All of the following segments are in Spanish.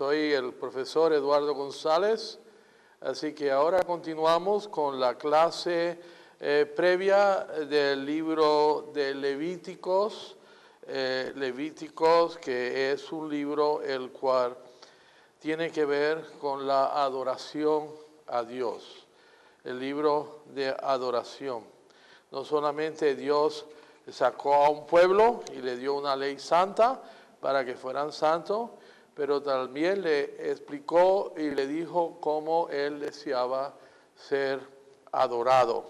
Soy el profesor Eduardo González, así que ahora continuamos con la clase previa del libro de Levíticos, que es un libro el cual tiene que ver con la adoración a Dios, el libro de adoración. No solamente Dios sacó a un pueblo y le dio una ley santa para que fueran santos, pero también le explicó y le dijo cómo él deseaba ser adorado.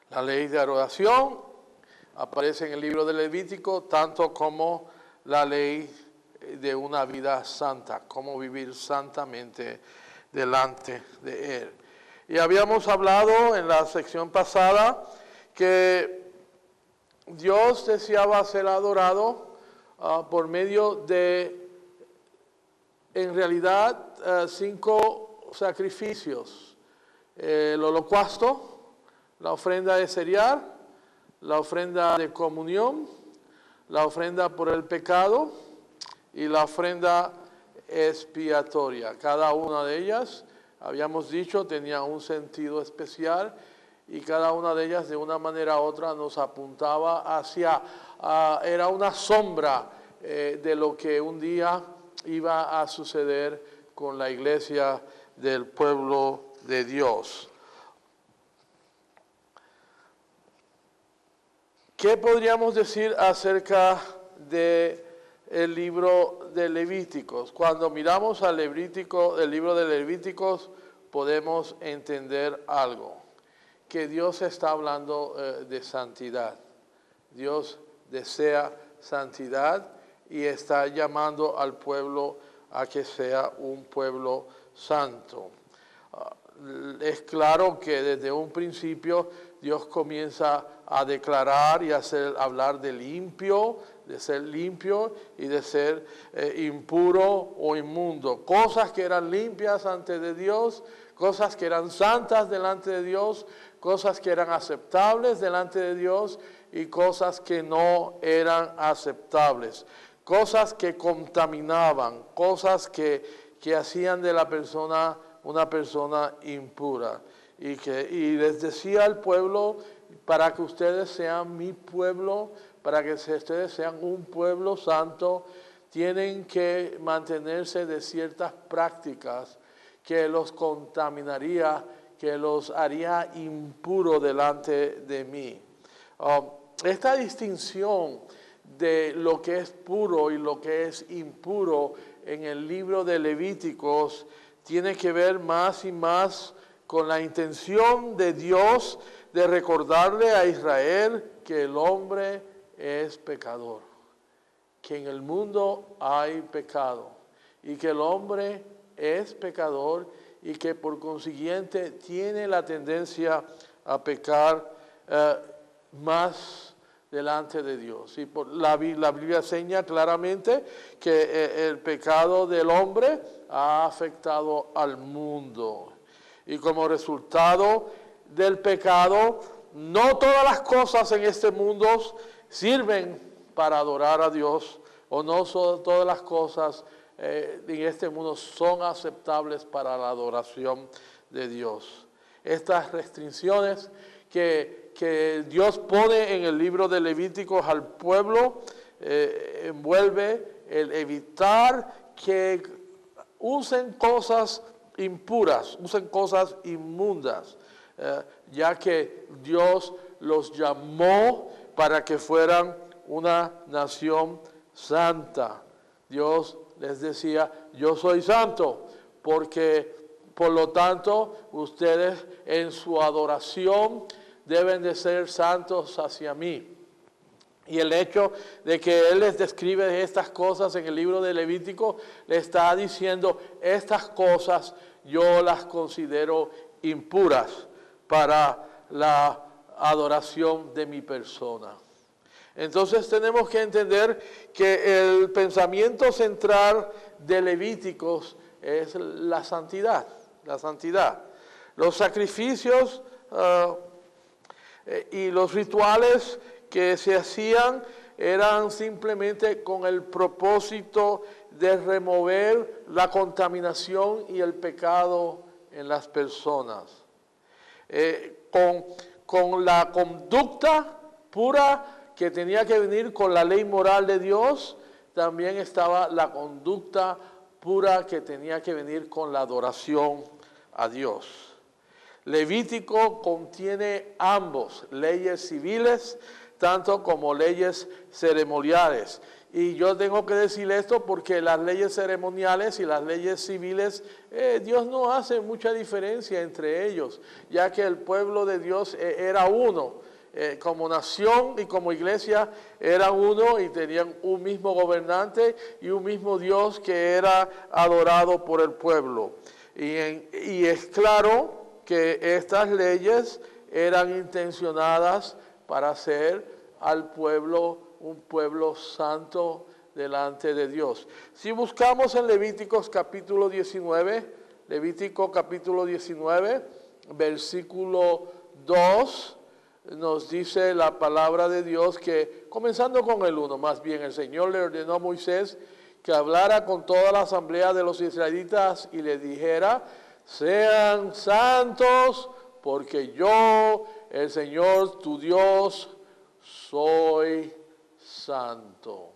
La ley de adoración aparece en el libro de Levítico, tanto como la ley de una vida santa, cómo vivir santamente delante de Él. Y habíamos hablado en la sección pasada que Dios deseaba ser adorado por medio de, en realidad, 5 sacrificios: el holocausto, la ofrenda de cereal, la ofrenda de comunión, la ofrenda por el pecado y la ofrenda expiatoria. Cada una de ellas, habíamos dicho, tenía un sentido especial y cada una de ellas de una manera u otra nos apuntaba hacia, era una sombra de lo que un día iba a suceder con la iglesia del pueblo de Dios. ¿Qué podríamos decir acerca del libro de Levíticos? Cuando miramos al libro de Levíticos, podemos entender algo: que Dios está hablando de santidad. Dios desea santidad y está llamando al pueblo a que sea un pueblo santo. Es claro que desde un principio Dios comienza a declarar y a hablar de limpio, de ser limpio y de ser impuro o inmundo. Cosas que eran limpias ante de Dios, cosas que eran santas delante de Dios, cosas que eran aceptables delante de Dios y cosas que no eran aceptables. Cosas que contaminaban, cosas que hacían de la persona una persona impura. Y les decía al pueblo: para que ustedes sean mi pueblo, para que ustedes sean un pueblo santo, tienen que mantenerse de ciertas prácticas que los contaminaría, que los haría impuro delante de mí. Esta distinción de lo que es puro y lo que es impuro en el libro de Levíticos tiene que ver más y más con la intención de Dios de recordarle a Israel que el hombre es pecador, que en el mundo hay pecado y que el hombre es pecador y que por consiguiente tiene la tendencia a pecar más delante de Dios. Y la Biblia enseña claramente que el pecado del hombre ha afectado al mundo. Y como resultado del pecado, no todas las cosas en este mundo sirven para adorar a Dios, o no todas las cosas en este mundo son aceptables para la adoración de Dios. Estas restricciones que Dios pone en el libro de Levíticos al pueblo envuelve el evitar que usen cosas impuras, usen cosas inmundas, ya que Dios los llamó para que fueran una nación santa. Dios les decía: yo soy santo, porque por lo tanto ustedes en su adoración deben de ser santos hacia mí. Y el hecho de que Él les describe estas cosas en el libro de Levítico, le está diciendo: estas cosas yo las considero impuras para la adoración de mi persona. Entonces tenemos que entender que el pensamiento central de Levíticos es la santidad, la santidad. Los sacrificios y los rituales que se hacían eran simplemente con el propósito de remover la contaminación y el pecado en las personas. Con la conducta pura que tenía que venir con la ley moral de Dios, también estaba la conducta pura que tenía que venir con la adoración a Dios. Levítico contiene ambos, leyes civiles, tanto como leyes ceremoniales. Y yo tengo que decir esto porque las leyes ceremoniales y las leyes civiles, Dios no hace mucha diferencia entre ellos, ya que el pueblo de Dios era uno. Como nación y como iglesia eran uno y tenían un mismo gobernante y un mismo Dios que era adorado por el pueblo. Y es claro que estas leyes eran intencionadas para hacer al pueblo un pueblo santo delante de Dios. Si buscamos en Levíticos capítulo 19, Levítico capítulo 19, versículo 2, nos dice la palabra de Dios que, comenzando con el 1, más bien, el Señor le ordenó a Moisés que hablara con toda la asamblea de los israelitas y le dijera: sean santos, porque yo, el Señor tu Dios, soy santo.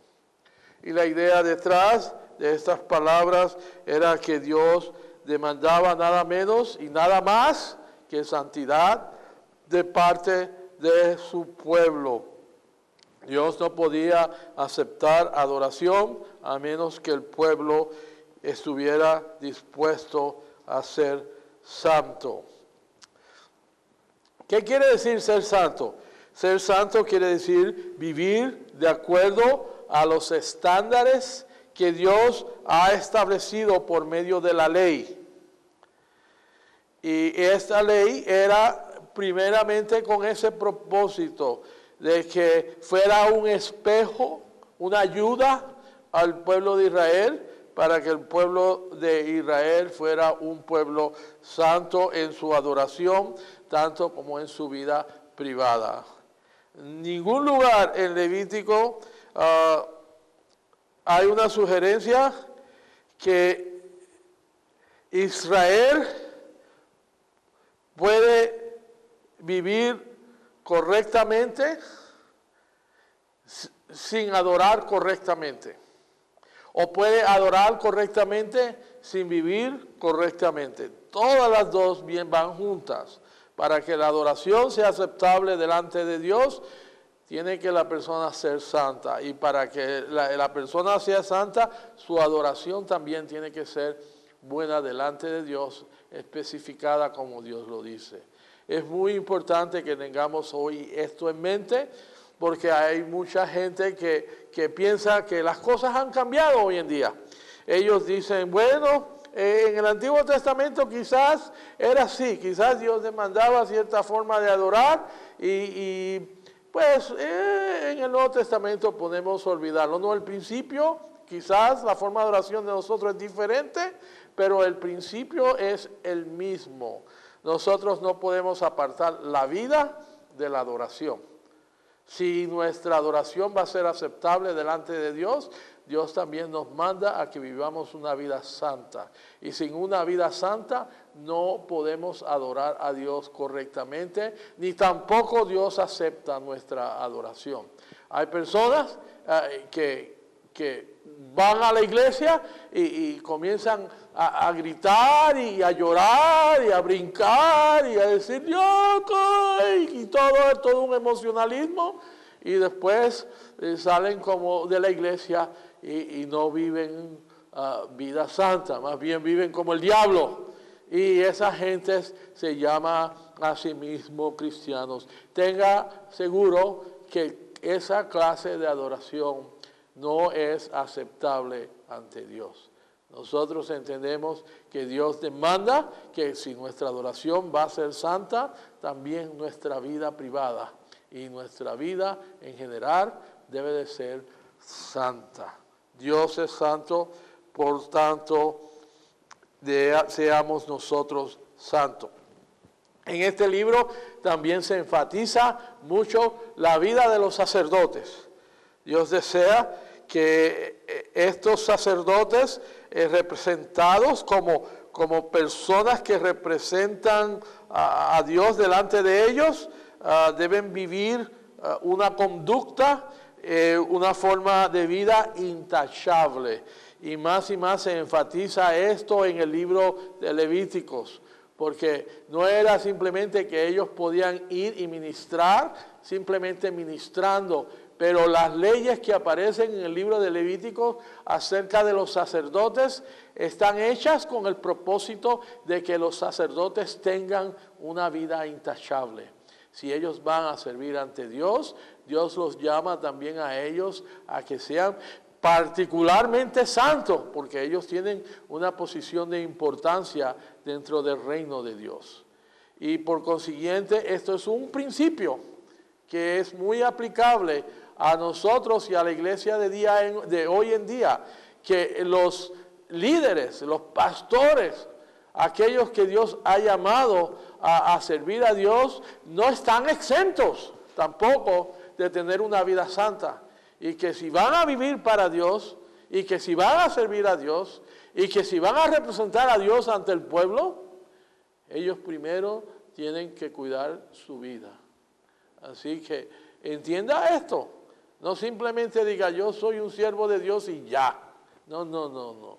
Y la idea detrás de estas palabras era que Dios demandaba nada menos y nada más que santidad de parte de su pueblo. Dios no podía aceptar adoración a menos que el pueblo estuviera dispuesto a ser santo. ¿Qué quiere decir ser santo? Ser santo quiere decir vivir de acuerdo a los estándares que Dios ha establecido por medio de la ley. Y esta ley era primeramente con ese propósito de que fuera un espejo, una ayuda al pueblo de Israel, para que el pueblo de Israel fuera un pueblo santo en su adoración, tanto como en su vida privada. En ningún lugar en Levítico hay una sugerencia que Israel puede vivir correctamente sin adorar correctamente, o puede adorar correctamente sin vivir correctamente. Todas las dos bien van juntas. Para que la adoración sea aceptable delante de Dios, tiene que la persona ser santa. Y para que la persona sea santa, su adoración también tiene que ser buena delante de Dios, especificada como Dios lo dice. Es muy importante que tengamos hoy esto en mente, porque hay mucha gente que piensa que las cosas han cambiado hoy en día. Ellos dicen, bueno, en el Antiguo Testamento quizás era así, quizás Dios demandaba cierta forma de adorar y pues en el Nuevo Testamento podemos olvidarlo. No, el principio, quizás la forma de adoración de nosotros es diferente, pero el principio es el mismo. Nosotros no podemos apartar la vida de la adoración. Si nuestra adoración va a ser aceptable delante de Dios, Dios también nos manda a que vivamos una vida santa. Y sin una vida santa no podemos adorar a Dios correctamente, ni tampoco Dios acepta nuestra adoración. Hay personas que van a la iglesia y comienzan a gritar y a llorar y a brincar y a decir Dios, y todo un emocionalismo, y después salen como de la iglesia y no viven vida santa, más bien viven como el diablo. Y esa gente se llama a sí mismo cristianos. Tenga seguro que esa clase de adoración no es aceptable ante Dios. Nosotros entendemos que Dios demanda que si nuestra adoración va a ser santa, también nuestra vida privada y nuestra vida en general debe de ser santa. Dios es santo, por tanto, seamos nosotros santos. En este libro también se enfatiza mucho la vida de los sacerdotes. Dios desea que estos sacerdotes representados como personas que representan a Dios delante de ellos, deben vivir una conducta, una forma de vida intachable. Y más se enfatiza esto en el libro de Levíticos, porque no era simplemente que ellos podían ir y ministrar, simplemente ministrando, pero las leyes que aparecen en el libro de Levíticos acerca de los sacerdotes están hechas con el propósito de que los sacerdotes tengan una vida intachable. Si ellos van a servir ante Dios, Dios los llama también a ellos a que sean particularmente santos, porque ellos tienen una posición de importancia dentro del reino de Dios. Y por consiguiente, esto es un principio que es muy aplicable a nosotros y a la iglesia de hoy en día, que los líderes, los pastores, aquellos que Dios ha llamado a servir a Dios, no están exentos tampoco de tener una vida santa. Y que si van a vivir para Dios, y que si van a servir a Dios, y que si van a representar a Dios ante el pueblo, ellos primero tienen que cuidar su vida. Así que entienda esto. No simplemente diga, yo soy un siervo de Dios y ya. No.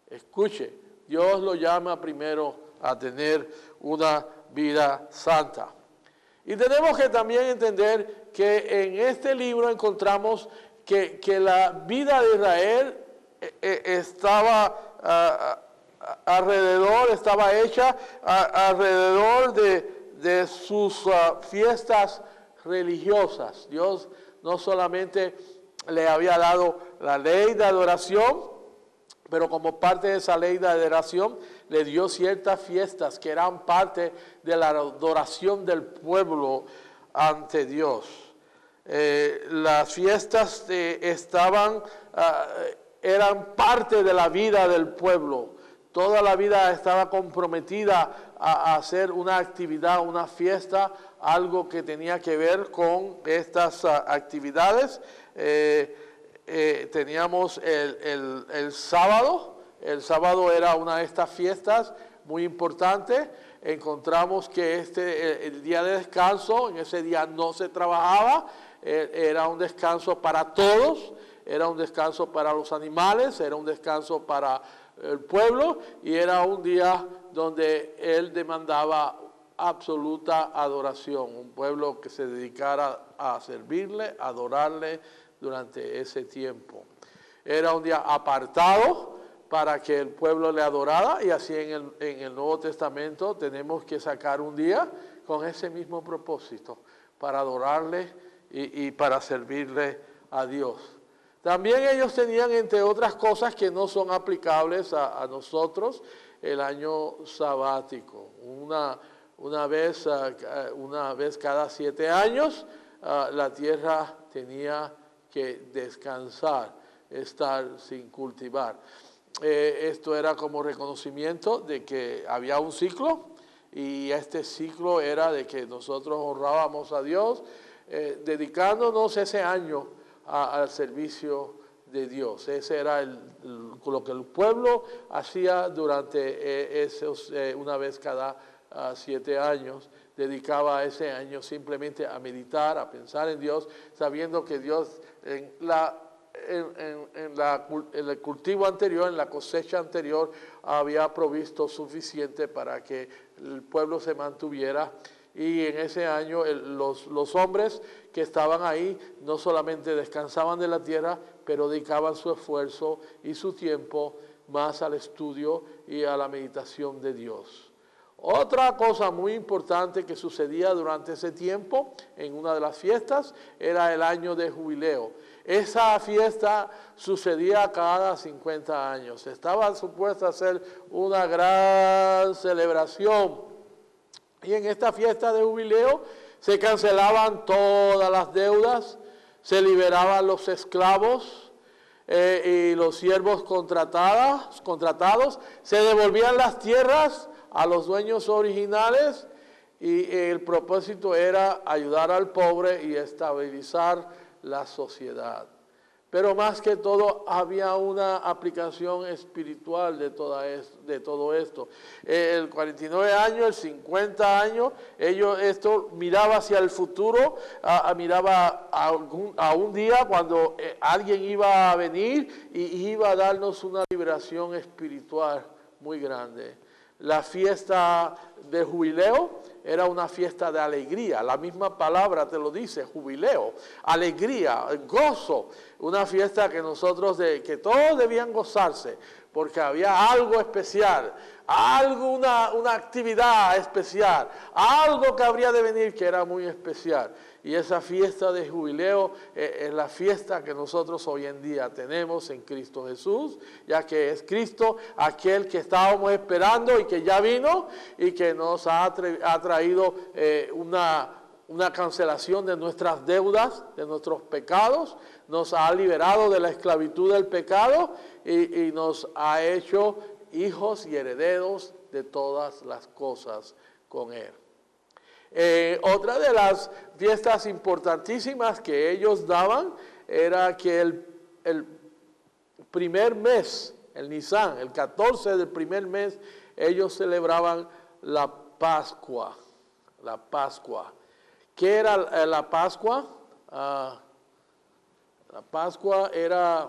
Escuche, Dios lo llama primero a tener una vida santa. Y tenemos que también entender que en este libro encontramos que la vida de Israel estaba hecha alrededor de sus fiestas religiosas. Dios no solamente le había dado la ley de adoración, pero como parte de esa ley de adoración, le dio ciertas fiestas que eran parte de la adoración del pueblo ante Dios. Las fiestas eran parte de la vida del pueblo. Toda la vida estaba comprometida a hacer una actividad, una fiesta, algo que tenía que ver con estas actividades. Teníamos el sábado. El sábado era una de estas fiestas muy importante. Encontramos que el día de descanso, en ese día no se trabajaba, era un descanso para todos, era un descanso para los animales, era un descanso para el pueblo, y era un día donde él demandaba absoluta adoración, un pueblo que se dedicara a servirle, a adorarle durante ese tiempo. Era un día apartado para que el pueblo le adorara, y así en el Nuevo Testamento tenemos que sacar un día con ese mismo propósito, para adorarle y para servirle a Dios. También ellos tenían, entre otras cosas que no son aplicables a nosotros, el año sabático. Una vez cada 7 años, la tierra tenía que descansar, estar sin cultivar. Esto era como reconocimiento de que había un ciclo, y este ciclo era de que nosotros honrábamos a Dios, dedicándonos ese año al servicio de Dios. Ese era lo que el pueblo hacía durante una vez cada 7 años. Dedicaba ese año simplemente a meditar, a pensar en Dios, sabiendo que Dios en el cultivo anterior, en la cosecha anterior, había provisto suficiente para que el pueblo se mantuviera. Y en ese año los hombres que estaban ahí no solamente descansaban de la tierra, pero dedicaban su esfuerzo y su tiempo más al estudio y a la meditación de Dios. Otra cosa muy importante que sucedía durante ese tiempo, en una de las fiestas, era el año de jubileo. Esa fiesta sucedía cada 50 años. Estaba supuesta a ser una gran celebración. Y en esta fiesta de jubileo se cancelaban todas las deudas, se liberaban los esclavos y los siervos contratados, se devolvían las tierras a los dueños originales, y el propósito era ayudar al pobre y estabilizar la sociedad. Pero más que todo había una aplicación espiritual de todo esto. El 49 años, el 50 años, esto miraba hacia el futuro, miraba a un día cuando alguien iba a venir y iba a darnos una liberación espiritual muy grande. La fiesta de jubileo era una fiesta de alegría. La misma palabra te lo dice, jubileo, alegría, gozo. Una fiesta que que todos debían gozarse, porque había algo especial, una actividad especial, algo que habría de venir que era muy especial. Y esa fiesta de jubileo es la fiesta que nosotros hoy en día tenemos en Cristo Jesús, ya que es Cristo aquel que estábamos esperando y que ya vino y que nos ha traído una cancelación de nuestras deudas, de nuestros pecados, nos ha liberado de la esclavitud del pecado y nos ha hecho hijos y herederos de todas las cosas con Él. Otra de las fiestas importantísimas que ellos daban era que el primer mes, el Nisan, el 14 del primer mes, ellos celebraban la Pascua. La Pascua. ¿Qué era la Pascua? La Pascua era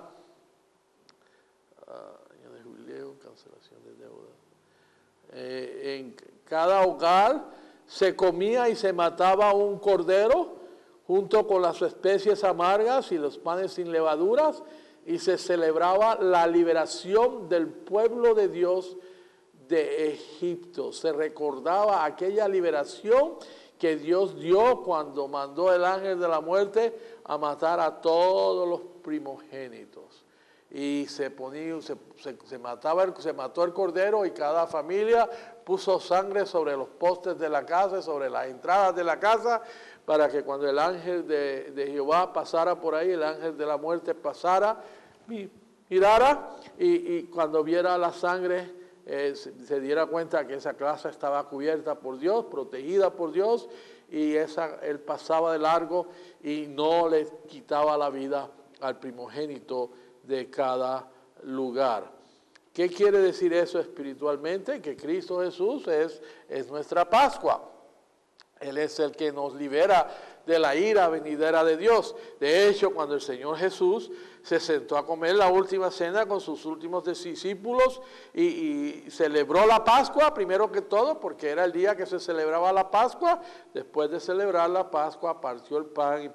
año de jubileo, cancelación de deuda. En cada hogar se comía y se mataba un cordero junto con las especies amargas y los panes sin levaduras, y se celebraba la liberación del pueblo de Dios de Egipto. Se recordaba aquella liberación que Dios dio cuando mandó el ángel de la muerte a matar a todos los primogénitos. Y se mató el cordero, y cada familia puso sangre sobre los postes de la casa, sobre las entradas de la casa, para que cuando el ángel de Jehová pasara por ahí, el ángel de la muerte pasara, mirara, y cuando viera la sangre, se diera cuenta que esa casa estaba cubierta por Dios, protegida por Dios, y él pasaba de largo y no le quitaba la vida al primogénito de cada lugar. ¿Qué quiere decir eso espiritualmente? Que Cristo Jesús es nuestra Pascua. Él es el que nos libera de la ira venidera de Dios. De hecho, cuando el Señor Jesús se sentó a comer la última cena con sus últimos discípulos y celebró la Pascua, primero que todo, porque era el día que se celebraba la Pascua. Después de celebrar la Pascua, partió el pan y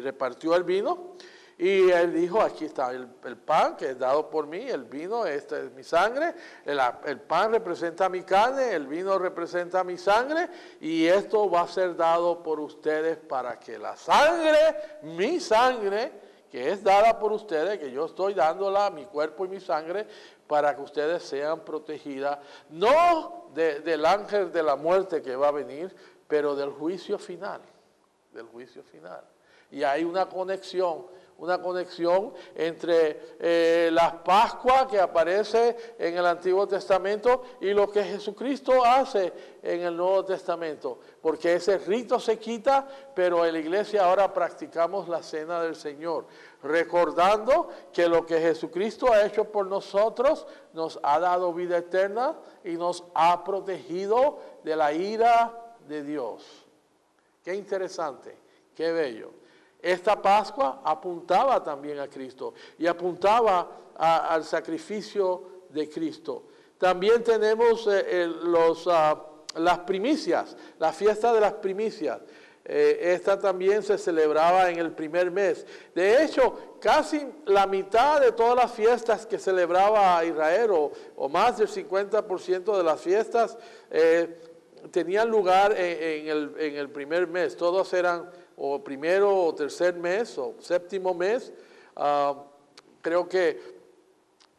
repartió el vino. Y él dijo, aquí está el pan que es dado por mí, el vino, esta es mi sangre, el pan representa mi carne, el vino representa mi sangre, y esto va a ser dado por ustedes para que la sangre, mi sangre, que es dada por ustedes, que yo estoy dándola, mi cuerpo y mi sangre, para que ustedes sean protegidas, no del ángel de la muerte que va a venir, pero del juicio final, Y hay una conexión entre las Pascuas que aparece en el Antiguo Testamento y lo que Jesucristo hace en el Nuevo Testamento, porque ese rito se quita, pero en la iglesia ahora practicamos la cena del Señor, recordando que lo que Jesucristo ha hecho por nosotros nos ha dado vida eterna y nos ha protegido de la ira de Dios. Qué interesante, qué bello. Esta Pascua apuntaba también a Cristo y apuntaba al sacrificio de Cristo. También tenemos las primicias, la fiesta de las primicias. Esta también se celebraba en el primer mes. De hecho, casi la mitad de todas las fiestas que celebraba Israel, o más del 50% de las fiestas, tenían lugar en el primer mes. Todos eran o primero o tercer mes o séptimo mes. Creo que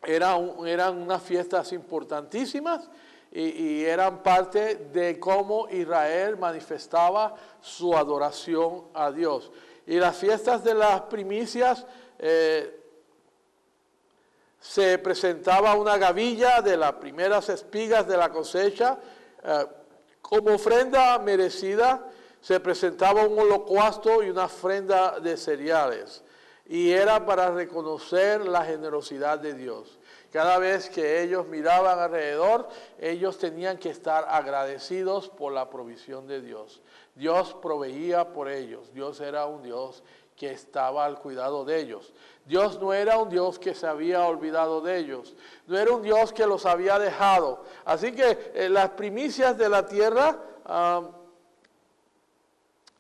eran unas fiestas importantísimas y eran parte de cómo Israel manifestaba su adoración a Dios. Y las fiestas de las primicias, se presentaba una gavilla de las primeras espigas de la cosecha como ofrenda merecida. Se presentaba un holocausto y una ofrenda de cereales. y era para reconocer la generosidad de Dios. Cada vez que ellos miraban alrededor, ellos tenían que estar agradecidos por la provisión de Dios. Dios proveía por ellos. Dios era un Dios que estaba al cuidado de ellos. Dios no era un Dios que se había olvidado de ellos. No era un Dios que los había dejado. Así que las primicias de la tierra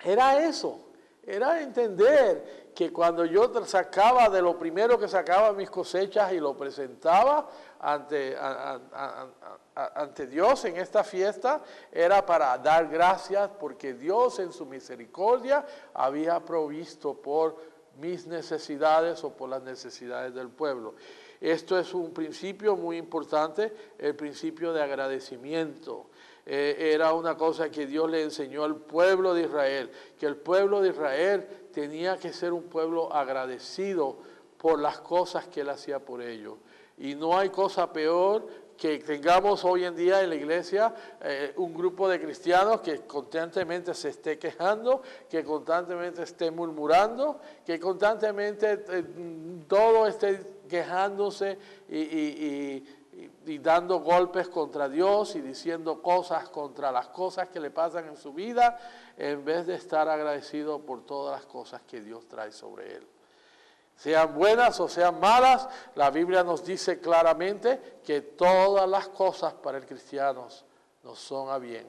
era eso. Era entender que cuando yo sacaba de lo primero que sacaba mis cosechas y lo presentaba ante Dios en esta fiesta, era para dar gracias porque Dios en su misericordia había provisto por mis necesidades o por las necesidades del pueblo. Esto es un principio muy importante, el principio de agradecimiento. Era una cosa que Dios le enseñó al pueblo de Israel, que el pueblo de Israel tenía que ser un pueblo agradecido por las cosas que Él hacía por ellos. Y no hay cosa peor que tengamos hoy en día en la iglesia un grupo de cristianos que constantemente se esté quejando, que constantemente esté murmurando, que constantemente todo esté quejándose y dando golpes contra Dios y diciendo cosas contra las cosas que le pasan en su vida, en vez de estar agradecido por todas las cosas que Dios trae sobre él. Sean buenas o sean malas, la Biblia nos dice claramente que todas las cosas para el cristiano nos son a bien,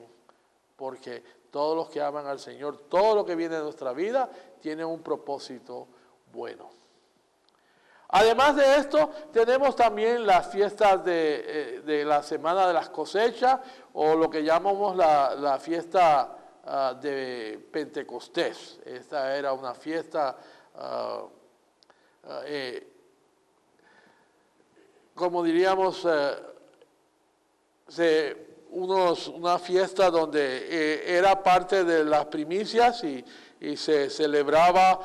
porque todos los que aman al Señor, todo lo que viene de nuestra vida, tiene un propósito bueno. Además de esto, tenemos también las fiestas de la Semana de las Cosechas, o lo que llamamos la fiesta de Pentecostés. Esta era una fiesta, como diríamos, una fiesta donde era parte de las primicias y se celebraba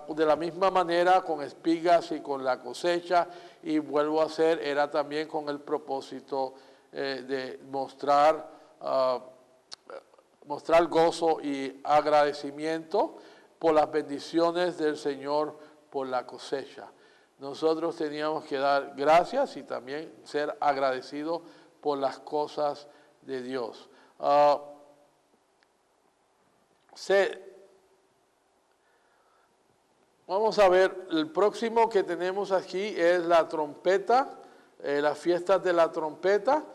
de la misma manera con espigas y con la cosecha, y vuelvo a hacer, era también con el propósito de mostrar gozo y agradecimiento por las bendiciones del Señor por la cosecha. Nosotros teníamos que dar gracias y también ser agradecidos por las cosas de Dios. Vamos a ver, el próximo que tenemos aquí es la trompeta, las fiestas de la trompeta.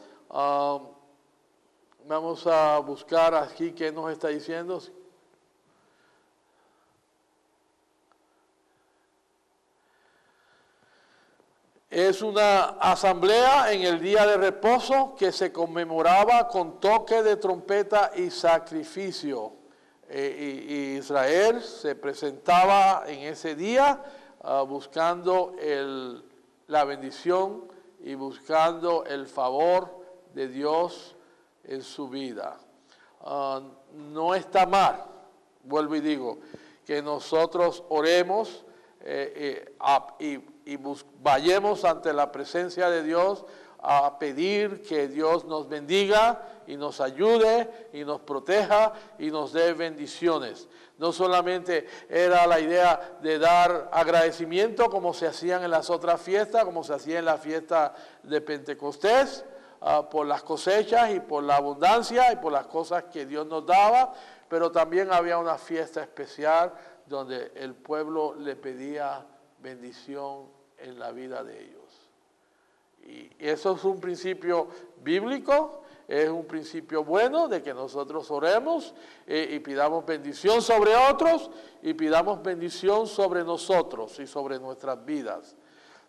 Vamos a buscar aquí qué nos está diciendo. Es una asamblea en el día de reposo que se conmemoraba con toque de trompeta y sacrificio. Y Israel se presentaba en ese día buscando la bendición y buscando el favor de Dios en su vida. No está mal, vuelvo y digo, que nosotros oremos y vayamos ante la presencia de Dios a pedir que Dios nos bendiga y nos ayude y nos proteja y nos dé bendiciones. No solamente era la idea de dar agradecimiento como se hacían en las otras fiestas, como se hacía en la fiesta de Pentecostés, por las cosechas y por la abundancia y por las cosas que Dios nos daba, pero también había una fiesta especial donde el pueblo le pedía bendición en la vida de ellos. Y eso es un principio bíblico, es un principio bueno de que nosotros oremos y pidamos bendición sobre otros y pidamos bendición sobre nosotros y sobre nuestras vidas.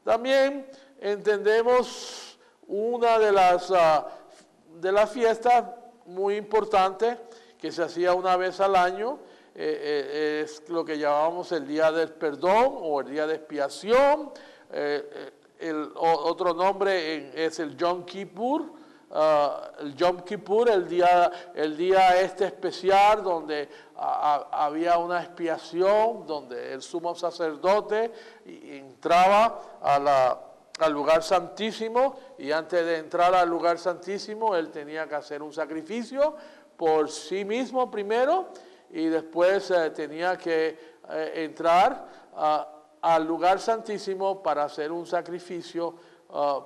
También entendemos una de las fiestas muy importantes que se hacía una vez al año, es lo que llamamos el Día del Perdón o el Día de Expiación. Otro nombre es el Yom Kippur, el día este especial donde había una expiación, donde el sumo sacerdote entraba al lugar santísimo, y antes de entrar al lugar santísimo él tenía que hacer un sacrificio por sí mismo primero, y después tenía que entrar al lugar santísimo para hacer un sacrificio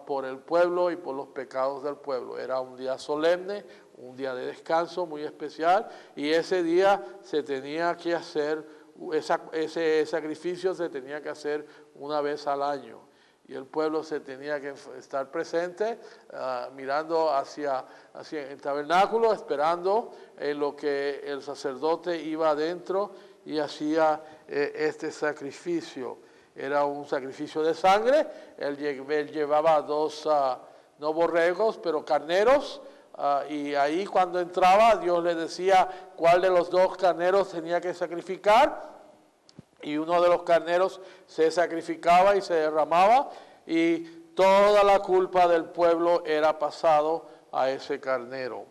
por el pueblo y por los pecados del pueblo. Era un día solemne, un día de descanso muy especial, y ese día se tenía que hacer, ese sacrificio se tenía que hacer una vez al año. Y el pueblo se tenía que estar presente, mirando hacia el tabernáculo, esperando en lo que el sacerdote iba adentro y hacía este sacrificio. Era un sacrificio de sangre. Él llevaba dos, no borregos, pero carneros. Y ahí cuando entraba, Dios le decía cuál de los dos carneros tenía que sacrificar. Y uno de los carneros se sacrificaba y se derramaba, y toda la culpa del pueblo era pasado a ese carnero.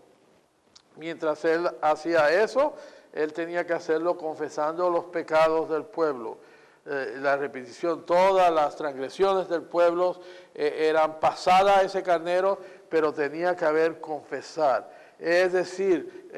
Mientras él hacía eso, él tenía que hacerlo confesando los pecados del pueblo. La repetición, todas las transgresiones del pueblo eran pasadas a ese carnero, pero tenía que haber confesar. Es decir,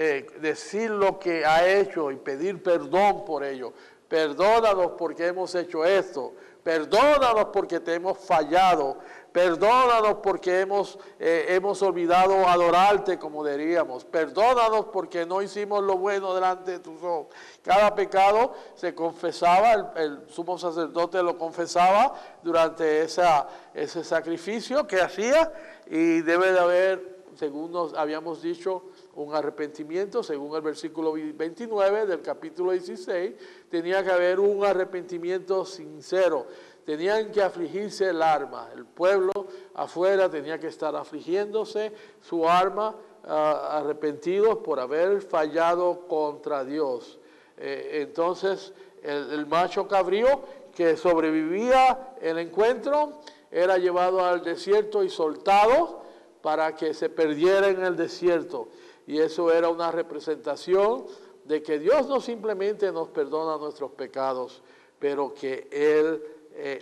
decir lo que ha hecho y pedir perdón por ello. Perdónanos porque hemos hecho esto. Perdónanos porque te hemos fallado. Perdónanos porque hemos olvidado adorarte como diríamos. Perdónanos porque no hicimos lo bueno delante de tus ojos. Cada pecado se confesaba, el sumo sacerdote lo confesaba durante ese sacrificio que hacía, y debe de haber, según nos habíamos dicho, un arrepentimiento. Según el versículo 29 del capítulo 16, tenía que haber un arrepentimiento sincero. Tenían que afligirse el alma. El pueblo afuera tenía que estar afligiéndose su alma, arrepentidos por haber fallado contra Dios. Entonces, el macho cabrío que sobrevivía el encuentro era llevado al desierto y soltado para que se perdiera en el desierto. Y eso era una representación de que Dios no simplemente nos perdona nuestros pecados, pero que Él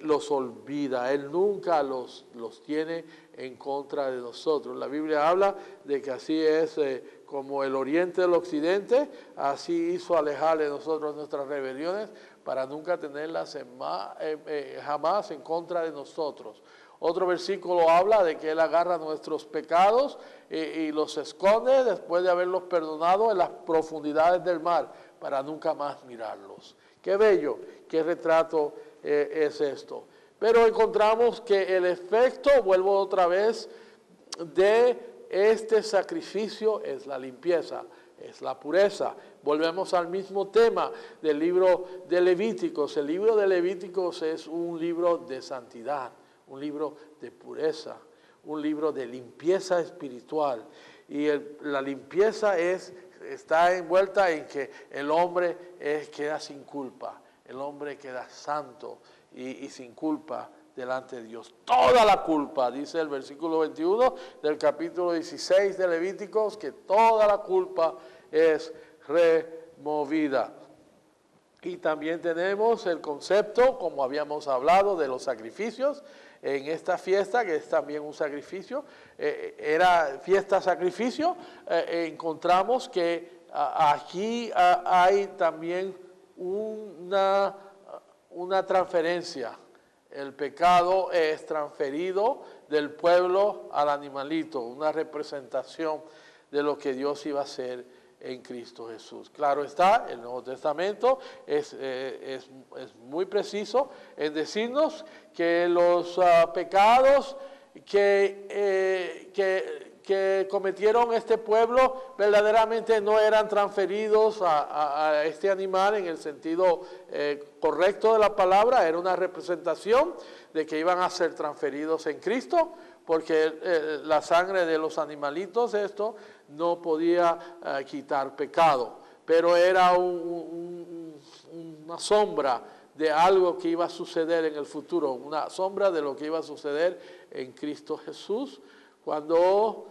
los olvida. Él nunca los tiene en contra de nosotros. La Biblia habla de que así es como el oriente del occidente, así hizo alejar de nosotros nuestras rebeliones para nunca tenerlas jamás en contra de nosotros. Otro versículo habla de que Él agarra nuestros pecados y los esconde después de haberlos perdonado en las profundidades del mar para nunca más mirarlos. Qué bello, qué retrato es esto. Pero encontramos que el efecto, vuelvo otra vez, de este sacrificio es la limpieza, es la pureza. Volvemos al mismo tema del libro de Levíticos. El libro de Levíticos es un libro de santidad, un libro de pureza, un libro de limpieza espiritual. Y la limpieza está envuelta en que el hombre queda sin culpa, el hombre queda santo y sin culpa delante de Dios. Toda la culpa, dice el versículo 21 del capítulo 16 de Levíticos, que toda la culpa es removida. Y también tenemos el concepto, como habíamos hablado, de los sacrificios. En esta fiesta, que es también un sacrificio, era fiesta-sacrificio, encontramos que aquí hay también una transferencia. El pecado es transferido del pueblo al animalito, una representación de lo que Dios iba a hacer en Cristo Jesús. Claro está, el Nuevo Testamento es muy preciso en decirnos que los pecados que cometieron este pueblo verdaderamente no eran transferidos a este animal en el sentido correcto de la palabra. Era una representación de que iban a ser transferidos en Cristo, porque la sangre de los animalitos, esto no podía quitar pecado, pero era una sombra de algo que iba a suceder en el futuro, una sombra de lo que iba a suceder en Cristo Jesús, cuando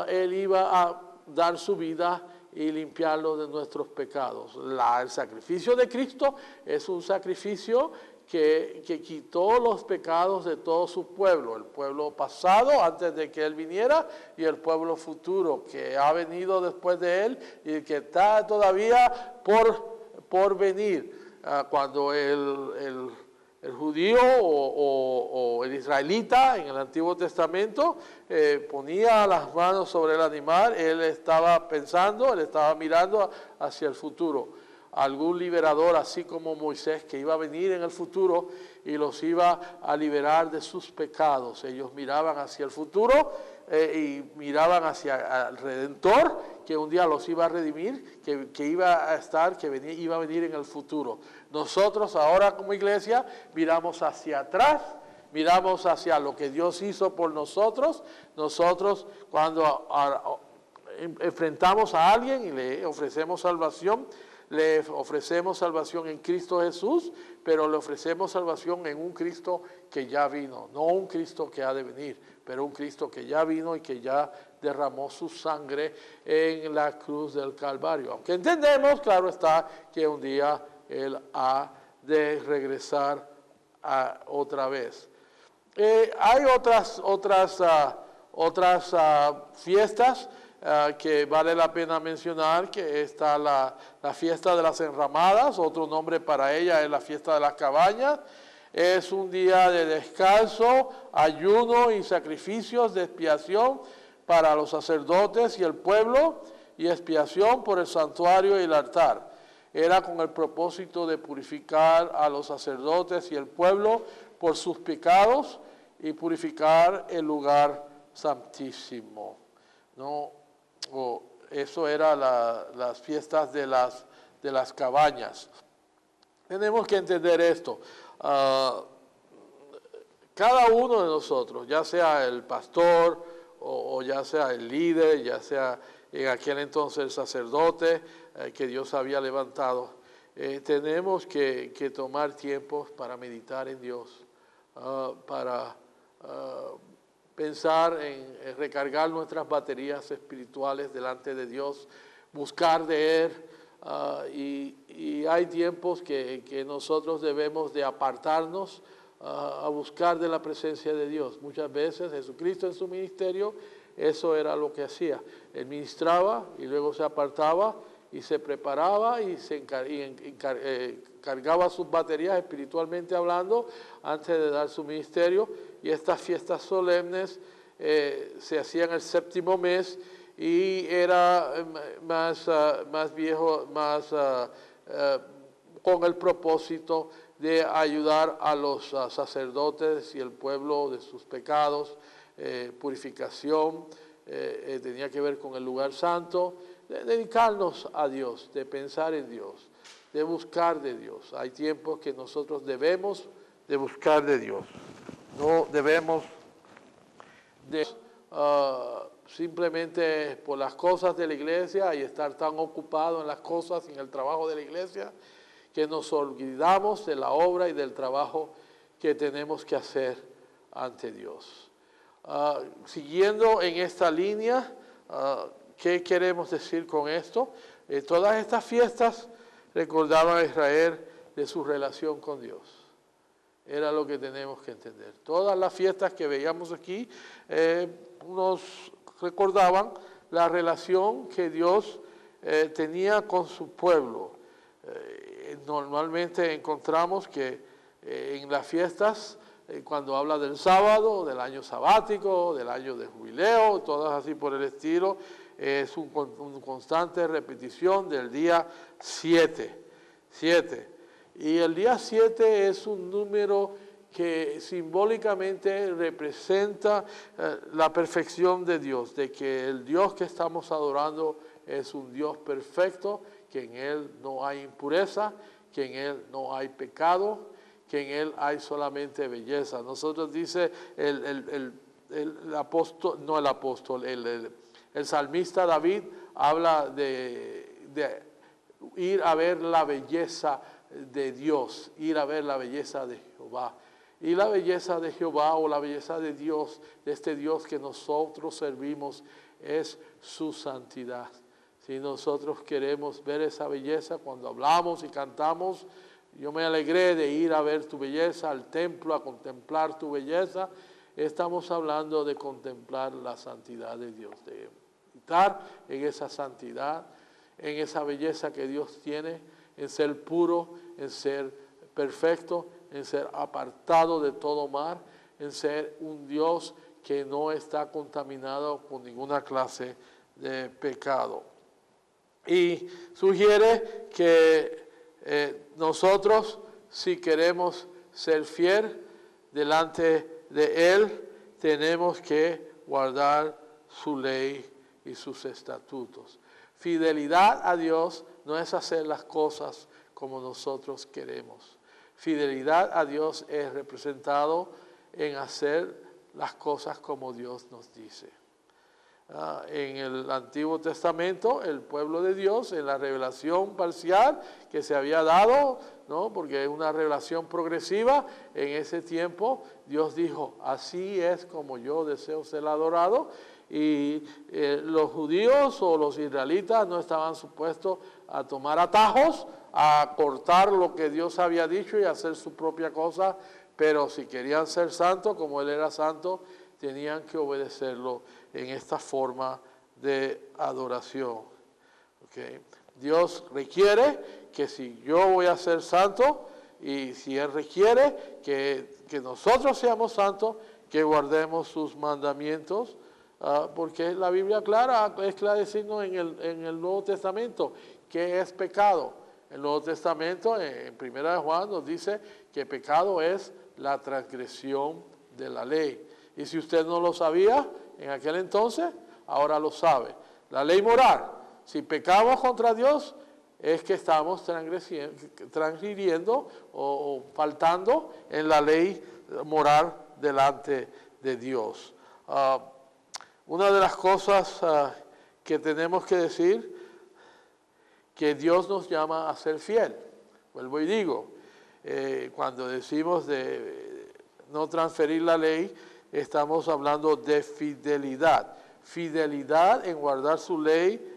Él iba a dar su vida y limpiarlo de nuestros pecados. El sacrificio de Cristo es un sacrificio que quitó los pecados de todo su pueblo, el pueblo pasado antes de que Él viniera y el pueblo futuro que ha venido después de Él y que está todavía por venir, cuando el El judío o el israelita en el Antiguo Testamento ponía las manos sobre el animal, él estaba pensando, él estaba mirando hacia el futuro. Algún liberador, así como Moisés, que iba a venir en el futuro y los iba a liberar de sus pecados. Ellos miraban hacia el futuro y miraban hacia el Redentor, que un día los iba a redimir, que iba a estar, iba a venir en el futuro. Nosotros ahora como iglesia miramos hacia atrás, miramos hacia lo que Dios hizo por nosotros. Nosotros cuando enfrentamos a alguien y le ofrecemos salvación, le ofrecemos salvación en Cristo Jesús, pero le ofrecemos salvación en un Cristo que ya vino, no un Cristo que ha de venir, pero un Cristo que ya vino y que ya derramó su sangre en la cruz del Calvario. Aunque entendemos, claro está, que un día Él ha de regresar otra vez. Hay otras fiestas que vale la pena mencionar, que está la fiesta de las enramadas, otro nombre para ella es la fiesta de las cabañas. Es un día de descanso, ayuno y sacrificios de expiación para los sacerdotes y el pueblo, y expiación por el santuario y el altar. Era con el propósito de purificar a los sacerdotes y el pueblo por sus pecados y purificar el lugar santísimo, ¿no? Eso era las fiestas de las cabañas. Tenemos que entender esto. Cada uno de nosotros, ya sea el pastor o ya sea el líder, ya sea en aquel entonces el sacerdote que Dios había levantado, tenemos que tomar tiempos para meditar en Dios, para pensar en recargar nuestras baterías espirituales delante de Dios, buscar de Él, y hay tiempos que nosotros debemos de apartarnos a buscar de la presencia de Dios. Muchas veces Jesucristo en su ministerio, eso era lo que hacía. Él ministraba y luego se apartaba y se preparaba y cargaba sus baterías espiritualmente hablando antes de dar su ministerio. Y estas fiestas solemnes se hacían el séptimo mes y era más viejo, con el propósito de ayudar a los sacerdotes y el pueblo de sus pecados, purificación, tenía que ver con el lugar santo, de dedicarnos a Dios, de pensar en Dios, de buscar de Dios. Hay tiempos que nosotros debemos de buscar de Dios. No debemos de simplemente por las cosas de la iglesia y estar tan ocupados en las cosas y en el trabajo de la iglesia que nos olvidamos de la obra y del trabajo que tenemos que hacer ante Dios. Siguiendo en esta línea, ¿qué queremos decir con esto? Todas estas fiestas recordaban a Israel de su relación con Dios. Era lo que tenemos que entender. Todas las fiestas que veíamos aquí nos recordaban la relación que Dios tenía con su pueblo. Normalmente encontramos que en las fiestas, cuando habla del sábado, del año sabático, del año de jubileo, todas así por el estilo, es una constante repetición del día 7. Y el día 7 es un número que simbólicamente representa la perfección de Dios, de que el Dios que estamos adorando es un Dios perfecto, que en Él no hay impureza, que en Él no hay pecado, que en Él hay solamente belleza. Nosotros dice el salmista David habla de ir a ver la belleza de Dios, ir a ver la belleza de Jehová. Y la belleza de Jehová o la belleza de Dios, de este Dios que nosotros servimos, es su santidad. Si nosotros queremos ver esa belleza cuando hablamos y cantamos, yo me alegré de ir a ver tu belleza, al templo, a contemplar tu belleza. Estamos hablando de contemplar la santidad de Dios, de estar en esa santidad, en esa belleza que Dios tiene, en ser puro, en ser perfecto, en ser apartado de todo mal, en ser un Dios que no está contaminado con ninguna clase de pecado. Y sugiere que nosotros, si queremos ser fiel delante de Él, tenemos que guardar su ley y sus estatutos. Fidelidad a Dios no es hacer las cosas como nosotros queremos. Fidelidad a Dios es representado en hacer las cosas como Dios nos dice. En el Antiguo Testamento, el pueblo de Dios, en la revelación parcial que se había dado, ¿no? Porque es una revelación progresiva, en ese tiempo Dios dijo, así es como yo deseo ser adorado, y los judíos o los israelitas no estaban supuestos a tomar atajos, a cortar lo que Dios había dicho y hacer su propia cosa, pero si querían ser santos, como Él era santo, tenían que obedecerlo en esta forma de adoración. ¿Okay? Dios requiere que si yo voy a ser santo y si Él requiere que nosotros seamos santos, que guardemos sus mandamientos, porque la Biblia es clara decirnos en el Nuevo Testamento que es pecado. El Nuevo Testamento, en 1 Juan, nos dice que pecado es la transgresión de la ley. Y si usted no lo sabía en aquel entonces, ahora lo sabe. La ley moral, si pecamos contra Dios, es que estamos transgrediendo o faltando en la ley moral delante de Dios. Una de las cosas que tenemos que decir, que Dios nos llama a ser fiel. Vuelvo y digo, cuando decimos de no transferir la ley, estamos hablando de fidelidad. Fidelidad en guardar su ley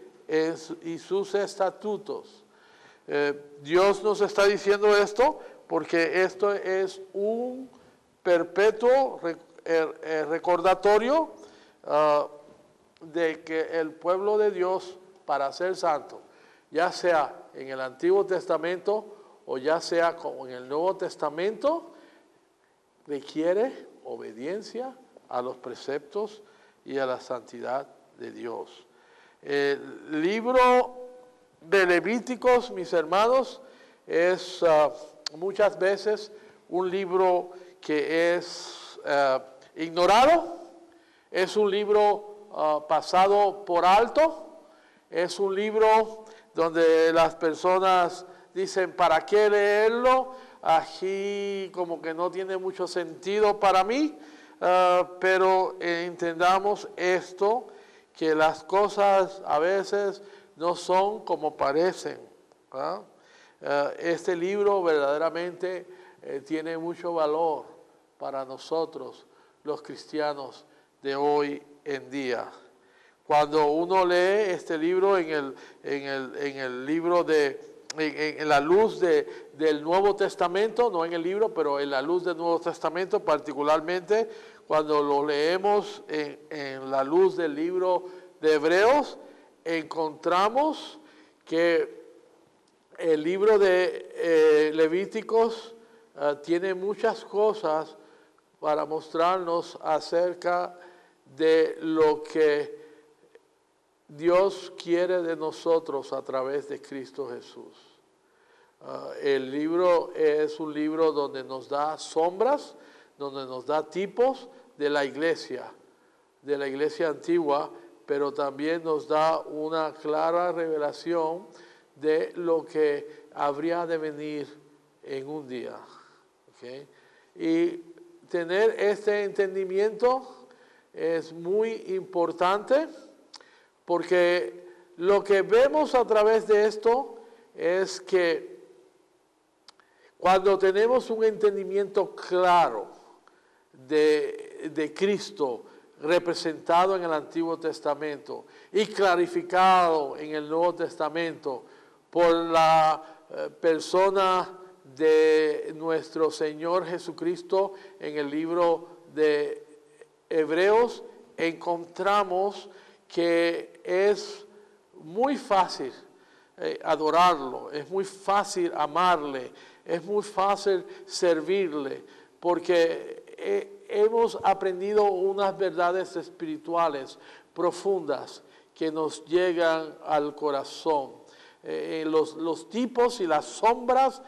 y sus estatutos. Dios nos está diciendo esto porque esto es un perpetuo recordatorio de que el pueblo de Dios, para ser santo, ya sea en el Antiguo Testamento o ya sea como en el Nuevo Testamento, requiere obediencia a los preceptos y a la santidad de Dios. El libro de Levíticos, mis hermanos, es muchas veces un libro que es ignorado, es un libro pasado por alto, es un libro donde las personas dicen, ¿para qué leerlo? Aquí como que no tiene mucho sentido para mí, pero entendamos esto, que las cosas a veces no son como parecen. Este libro verdaderamente tiene mucho valor para nosotros, los cristianos de hoy en día. Cuando uno lee este libro en la luz del Nuevo Testamento, no en el libro, pero en la luz del Nuevo Testamento, particularmente cuando lo leemos en la luz del libro de Hebreos, encontramos que el libro de Levíticos tiene muchas cosas para mostrarnos acerca de lo que Dios quiere de nosotros a través de Cristo Jesús. El libro es un libro donde nos da sombras, donde nos da tipos de la iglesia antigua, pero también nos da una clara revelación de lo que habría de venir en un día. ¿Okay? Y tener este entendimiento es muy importante, porque lo que vemos a través de esto es que cuando tenemos un entendimiento claro de Cristo representado en el Antiguo Testamento y clarificado en el Nuevo Testamento por la persona de nuestro Señor Jesucristo en el libro de Hebreos, encontramos que es muy fácil adorarlo, es muy fácil amarle, es muy fácil servirle, porque hemos aprendido unas verdades espirituales profundas que nos llegan al corazón. Los tipos y las sombras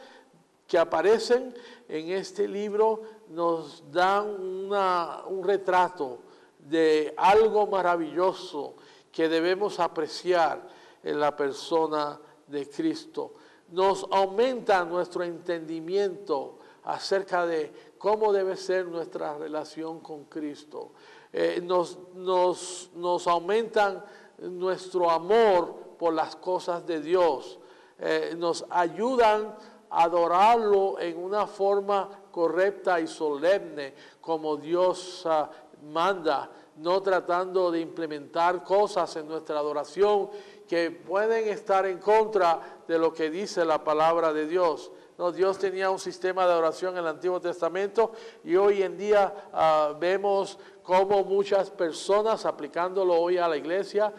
que aparecen en este libro nos dan un retrato de algo maravilloso que debemos apreciar en la persona de Cristo. Nos aumenta nuestro entendimiento acerca de cómo debe ser nuestra relación con Cristo. Nos aumentan nuestro amor por las cosas de Dios. Nos ayudan a adorarlo en una forma correcta y solemne como Dios manda, no tratando de implementar cosas en nuestra adoración que pueden estar en contra de lo que dice la palabra de Dios. No, Dios tenía un sistema de adoración en el Antiguo Testamento y hoy en día vemos cómo muchas personas, aplicándolo hoy a la iglesia,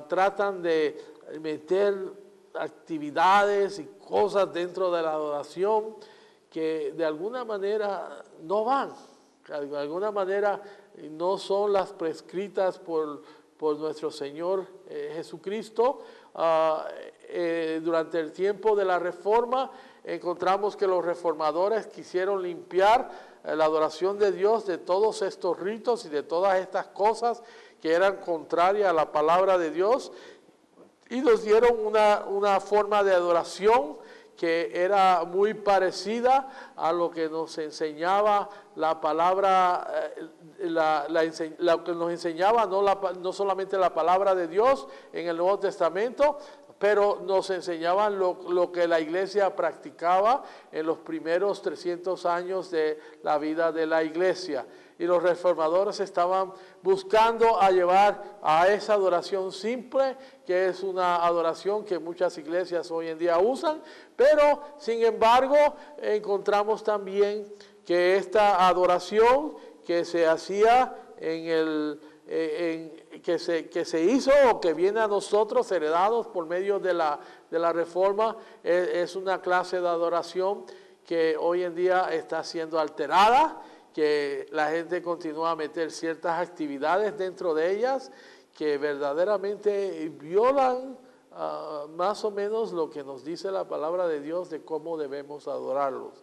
tratan de meter actividades y cosas dentro de la adoración que de alguna manera no van, de alguna manera no son las prescritas por nuestro Señor Jesucristo. Durante el tiempo de la Reforma encontramos que los reformadores quisieron limpiar la adoración de Dios de todos estos ritos y de todas estas cosas que eran contrarias a la palabra de Dios, y nos dieron una forma de adoración que era muy parecida a lo que nos enseñaba la palabra, lo que nos enseñaba no solamente la palabra de Dios en el Nuevo Testamento, pero nos enseñaban lo que la iglesia practicaba en los primeros 300 años de la vida de la iglesia. Y los reformadores estaban buscando a llevar a esa adoración simple, que es una adoración que muchas iglesias hoy en día usan, pero sin embargo encontramos también que esta adoración que se hacía que se hizo o que viene a nosotros heredados por medio de la Reforma, es una clase de adoración que hoy en día está siendo alterada, que la gente continúa a meter ciertas actividades dentro de ellas que verdaderamente violan más o menos lo que nos dice la palabra de Dios de cómo debemos adorarlos.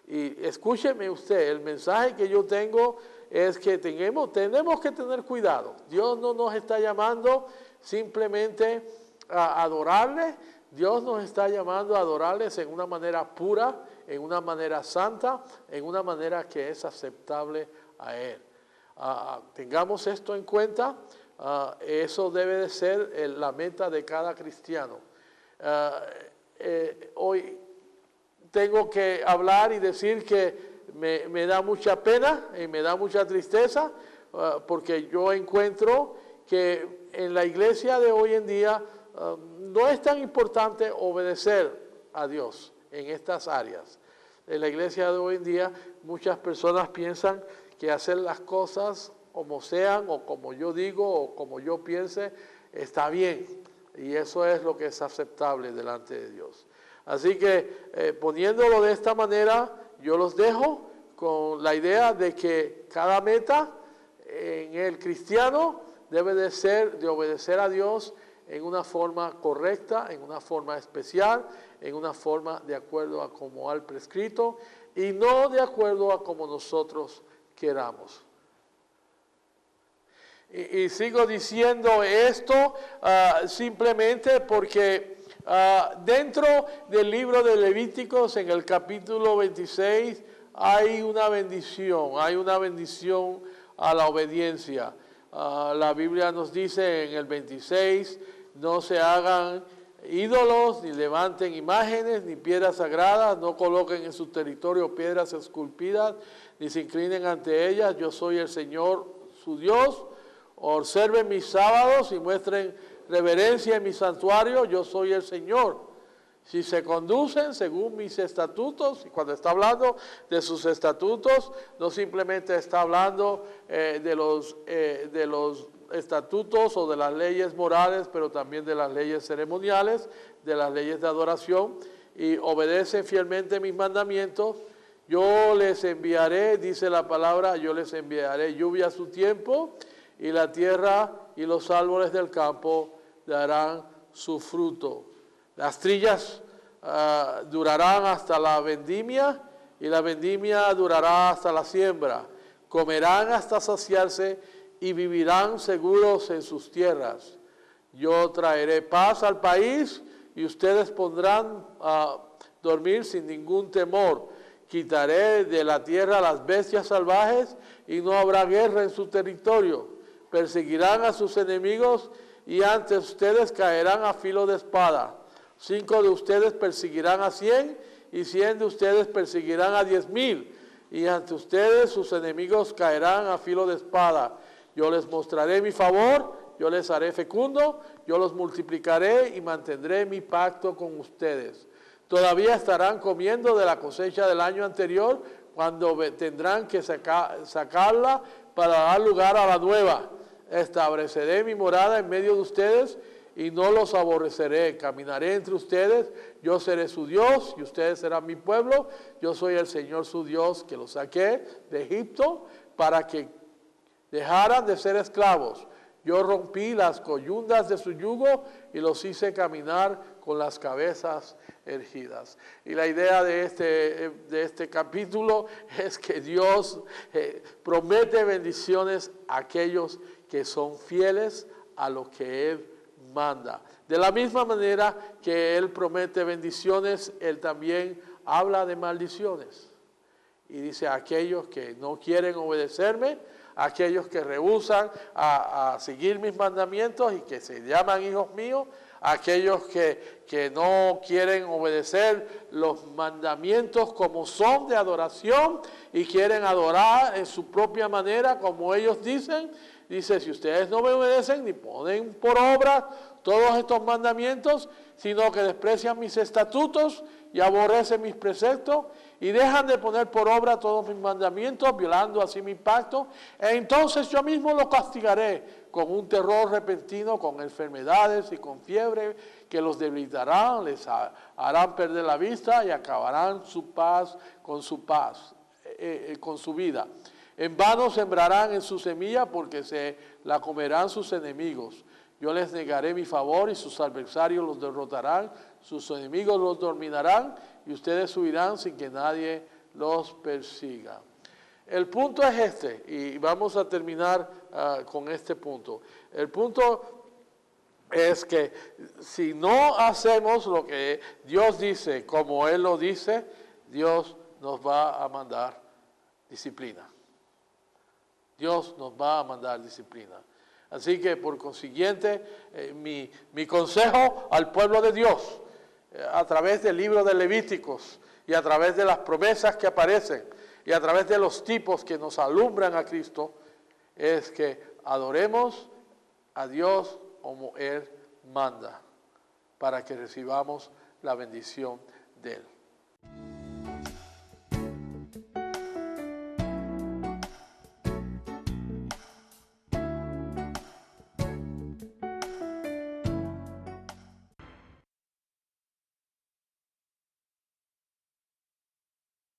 Y escúcheme usted, el mensaje que yo tengo es que tenemos que tener cuidado. Dios no nos está llamando simplemente a adorarle, Dios nos está llamando a adorarles en una manera pura, en una manera santa, en una manera que es aceptable a Él. Tengamos esto en cuenta, eso debe de ser la meta de cada cristiano. Hoy tengo que hablar y decir que me da mucha pena y me da mucha tristeza, porque yo encuentro que en la iglesia de hoy en día no es tan importante obedecer a Dios en estas áreas. En la iglesia de hoy en día muchas personas piensan que hacer las cosas como sean o como yo digo o como yo piense está bien, y eso es lo que es aceptable delante de Dios. Así que poniéndolo de esta manera, yo los dejo con la idea de que cada meta en el cristiano debe de ser de obedecer a Dios en una forma correcta, en una forma especial, en una forma de acuerdo a como al prescrito y no de acuerdo a como nosotros queramos. Y sigo diciendo esto simplemente porque dentro del libro de Levíticos, en el capítulo 26, hay una bendición a la obediencia. La Biblia nos dice en el 26, no se hagan ídolos, ni levanten imágenes, ni piedras sagradas, no coloquen en su territorio piedras esculpidas, ni se inclinen ante ellas. Yo soy el Señor, su Dios. Observen mis sábados y muestren reverencia en mi santuario. Yo soy el Señor. Si se conducen según mis estatutos, y cuando está hablando de sus estatutos, no simplemente está hablando de los estatutos o de las leyes morales, pero también de las leyes ceremoniales, de las leyes de adoración, y obedecen fielmente mis mandamientos, yo les enviaré, dice la palabra, yo les enviaré lluvia a su tiempo, y la tierra y los árboles del campo darán su fruto. Las trillas durarán hasta la vendimia, y la vendimia durará hasta la siembra. Comerán hasta saciarse y vivirán seguros en sus tierras. Yo traeré paz al país y ustedes podrán dormir sin ningún temor. Quitaré de la tierra las bestias salvajes y no habrá guerra en su territorio. Perseguirán a sus enemigos y ante ustedes caerán a filo de espada. 5 de ustedes perseguirán a 100 y 100 de ustedes perseguirán a 10,000. Y ante ustedes sus enemigos caerán a filo de espada. Yo les mostraré mi favor, yo les haré fecundo, yo los multiplicaré y mantendré mi pacto con ustedes. Todavía estarán comiendo de la cosecha del año anterior, cuando tendrán que sacarla para dar lugar a la nueva. Estableceré mi morada en medio de ustedes y no los aborreceré. Caminaré entre ustedes, yo seré su Dios y ustedes serán mi pueblo. Yo soy el Señor su Dios que los saqué de Egipto para que dejaran de ser esclavos. Yo rompí las coyundas de su yugo y los hice caminar con las cabezas erguidas. Y la idea de este capítulo es que Dios promete bendiciones a aquellos que son fieles a lo que Él manda. De la misma manera que Él promete bendiciones, Él también habla de maldiciones. Y dice, aquellos que no quieren obedecerme, aquellos que rehúsan a seguir mis mandamientos y que se llaman hijos míos, aquellos que no quieren obedecer los mandamientos como son de adoración y quieren adorar en su propia manera como ellos dicen. Dice, si ustedes no me obedecen ni ponen por obra todos estos mandamientos, sino que desprecian mis estatutos y aborrecen mis preceptos y dejan de poner por obra todos mis mandamientos, violando así mi pacto, entonces yo mismo los castigaré con un terror repentino, con enfermedades y con fiebre que los debilitarán, les harán perder la vista y acabarán su paz, con su vida. En vano sembrarán en su semilla porque se la comerán sus enemigos. Yo les negaré mi favor y sus adversarios los derrotarán, sus enemigos los dominarán y ustedes huirán sin que nadie los persiga. El punto es este, y vamos a terminar con este punto. El punto es que si no hacemos lo que Dios dice, como Él lo dice, Dios nos va a mandar disciplina. Dios nos va a mandar disciplina. Así que por consiguiente, mi consejo al pueblo de Dios, a través del libro de Levíticos y a través de las promesas que aparecen y a través de los tipos que nos alumbran a Cristo, es que adoremos a Dios como Él manda, para que recibamos la bendición de Él.